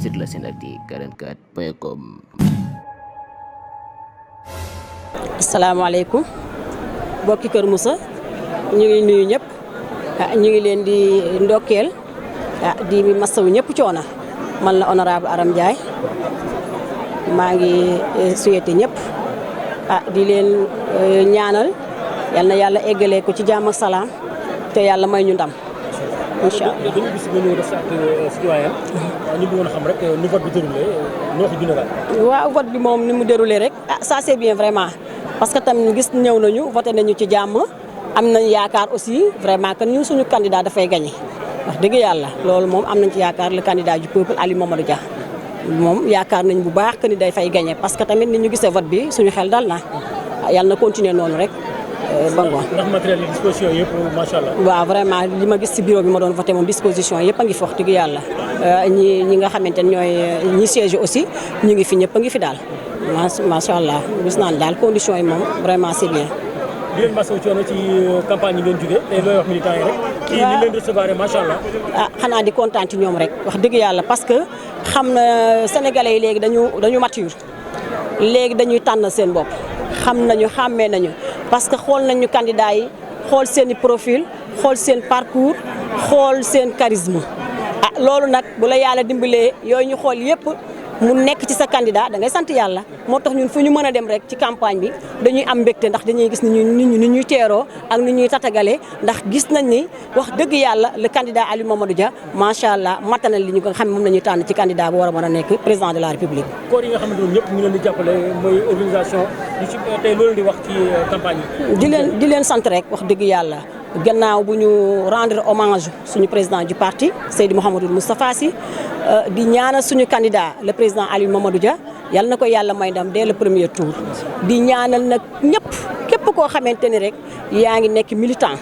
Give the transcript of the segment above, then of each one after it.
visite Seneactu44.com. asalaamaaleykum mbokki Kër Moussa ñu ngi nuyu ñëpp ñu ngi leen di ndokkeel di masawu ñëpp coono man la honorable Aram Ndiaye maa ngi souhaité ñëpp di leen ñaanal yal na yàlla eggalee ko ci jàmm ak salaam te yàlla may ñu ndam incha allah. dañu gis nga ñëw def sa acte citoyen ñu bëggoon a xam rek ni vote bi déroulé noo ko dina daal. waaw vote bi moom ni mu déroulé rek ça c'est bien vraiment parce que tamit gis ñëw nañu voté nañu ci jàmm am nañu yaakaar aussi vraiment que ñun suñu candidat dafay gagné wax dëgg yàlla loolu moom am nañ ci yaakaar le candidat du peuple Aliou Mamadou Dia moom yaakaar nañ bu baax que ni day fay gagné parce que tamit ni ñu gisee vote bi suñu xel dal na yàlla na continuer noonu rek. ba ngoon ndax matériel yi disposition yëpp macha allah. waaw vraiment li ma gis ci bureau bi ma doon voté moom disposition yëpp a ngi fi wax dëgg yàlla ñi nga xamante ne ñooy ñi siège aussi ñu ngi fi ñëpp a ngi fi daal macha allah gis naa ne daal conditions yi moom vraiment c'est bien. di leen masawu coono ci campagne yi ngeen jógee tey looy wax militants yi rek. kii ni leen recevoir macha allah. xanaa di kontaan ci ñoom rek wax dëgg yàlla parce que xam na sénégalais yi léegi dañu mature léegi dañuy tànn seen bopp xam nañu xàmmee nañu. parce que xool nañu candidat yi xool seen i profil xool seen parcours xool seen charisme loolu nag bu la yàlla dimbalee yooyu ñu xool yëpp mu nekk ci sa candidat da ngay sant yàlla moo tax ñun fu ñu mën a dem rek ci campagne bi dañuy am mbégte ndax dañuy gis ni ñuy teeroo ak ni ñuy tatagalee ndax gis nañ ni wax dëgg yàlla le candidat Aliou Mamadou Dia macha allah matal na li ñu ko xam moom la ñuy tànn ci candidat bu war a mën a nekk président de la république. koor yi nga xamante ne ñëpp ñu leen di jàppale mooy organisation yu ci tey loolu di wax ci campagne yi. di leen sant rek wax dëgg yàlla. gannaaw bu ñu rendre hommage suñu président du parti Seydou Mouhamadou Moustapha Sy di ñaanal suñu candidat le président Aliou Mamadou Dia yal na ko yàlla may ndam dès le premier tour di ñaanal nag ñëpp képp koo xamante ni rek yaa ngi nekk militant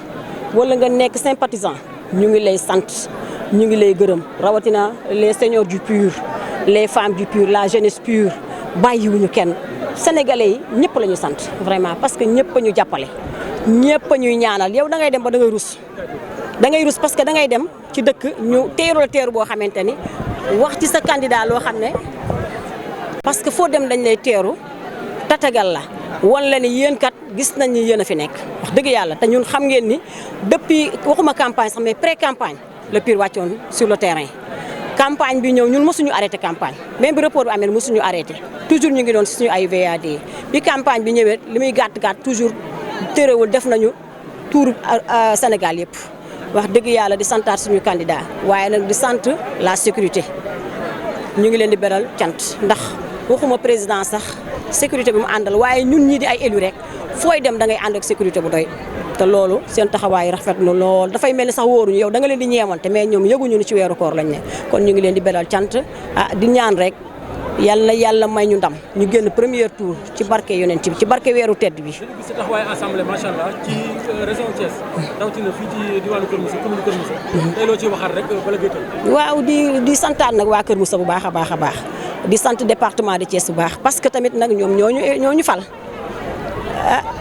wala nga nekk sympathisant ñu ngi lay sant ñu ngi lay gërëm rawatina les seigneurs du PUR les femmes du PUR la jeunesse PUR bàyyiwuñu kenn sénégalais yi ñëpp la ñu sant vraiment parce que ñëpp a ñu jàppale. ñëpp ñuy ñaanal yow da ngay dem ba da ngay rus parce que da ngay dem ci dëkk ñu teeru la teeru boo xamante ni wax ci sa candidat loo xam ne parce que foo dem dañ lay teeru tatagal la wan la ni yéen kat gis nañ ni yéen a fi nekk wax dëgg yàlla te ñun xam ngeen ni depuis waxuma campagne sax mais pré campagne le PUR wàccoon sur le terrain campagne bi ñëw ñun mosuñu arrêté campagne même bi report bi amee mosuñu arrêté toujours ñu ngi doon suñu ay VAD bi campagne bi ñëwee li muy gàtt toujours téréwul def nañu tour Sénégal yëpp wax dëgg yàlla di santaat suñu candidat waaye nag di sant la sécurité ñu ngi leen di beral cant ndax waxuma président sax sécurité bi mu àndal waaye ñun ñii di ay élu rek fooy dem da ngay ànd ak sécurité bu doy te loolu seen taxawaay rafet na lool dafay mel ni sax wóoruñu yow da nga leen di ñeemante mais ñoom yëguñu ni ci weeru koor lañ ne kon ñu ngi leen di beral cant di ñaan rek yàlla may ñu ndam ñu génn premier tour ci barke yonent bi ci barke weeru tedd bi. dañu gis taxawaay assemblée macha allah ci région Thiès rawatina fii ci diwaanu Kër Moussa commune Kër Moussa. tey loo ciy waxaat rek bala gëtal. waaw di santaat nag waa Kër Moussa bu baax a baax di sant département de Thiès bu baax parce que tamit nag ñoom ñooñu fal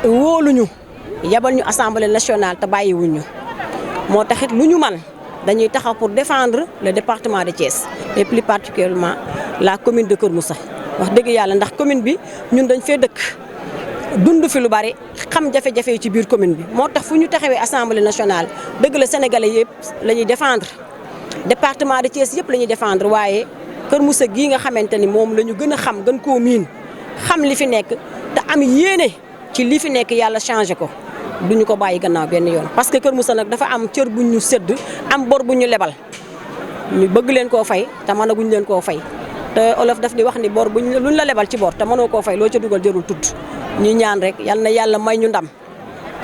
wóoluñu yabal ñu assemblée nationale te bàyyiwuñu moo taxit lu ñu man dañuy taxaw pour défendre le département de Thiès et plus particulièrement la commune de Kër Moussa wax dëgg yàlla ndax commune bi ñun dañ fee dëkk dund fi lu bari xam jafe-jafe yi ci biir commune bi moo tax fu ñu taxawee assemblée nationale dëgg la sénégalais yëpp la ñuy défendre département de Thiès yëpp la ñuy défendre waaye Kër Moussa gii nga xamante ni moom la ñu gën a xam gën koo miin xam li fi nekk te am yéene ci li fi nekk yàlla changé ko duñu ko bàyyi gannaaw benn yoon parce que Kër Moussa nag dafa am cër bu ñu sëdd am bor bu ñu lebal ñu bëgg leen koo fay te mënaguñ leen koo fay te olof daf di wax ni bor luñ la lebal ci bor te mënoo koo fay loo ca dugal jërul tudd ñu ñaan rek yal na yàlla may ñu ndam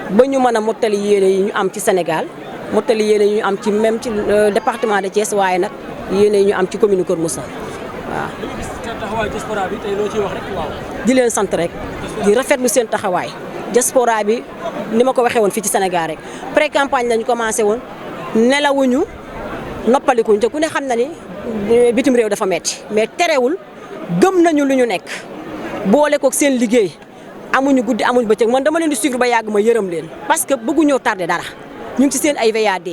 ba ñu mën a mottali yéene yi ñu am ci Sénégal mottali yéene yi ñu am ci même ci département de Thiès waaye nag yéene yi ñu am ci commune Kër Moussa waaw. dañu gis taxawaay diaspora bi tey loo ciy wax rek waaw. di leen sant rek di rafetlu seen taxawaay diaspora bi ni ma ko waxee woon fii ci Sénégal rek pré campagne lañu commencé woon nelawuñu noppalikuñ te ku ne xam na ni bitim réew dafa metti mais terewul gëm nañu lu ñu nekk boole kook seen liggéey amuñu guddi amuñu bëccëg man dama leen di suivre ba yàgg ma yërëm leen parce que bëgguñoo tardé dara ñu ngi ci seen ay VAD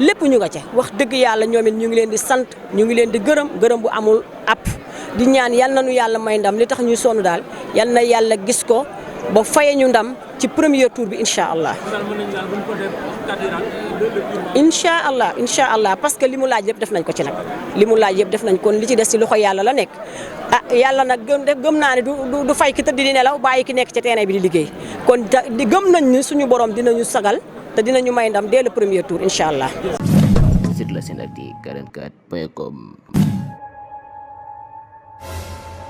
lépp ñu nga ca wax dëgg yàlla ñoom it ñu ngi leen di sant ñu ngi leen di gërëm bu amul app di ñaan yal na nu yàlla may ndam li tax ñuy sonn daal yal na yàlla gis ko ba faye ñu ndam ci premier tour bi incha allah. incha allah parce que li mu laaj yëpp def nañ ko ci nag li mu laaj yëpp def nañ kon li ci des ci loxo yàlla la nekk yàlla nag gëm naa ne du fay ki tëdd di nelaw bàyyi ki nekk ci terrain bi di liggéey kon di gëm nañ ni suñu borom dinañu sagal te dinañu may ndam dès le premier tour incha allah. Site la Senactu 44.com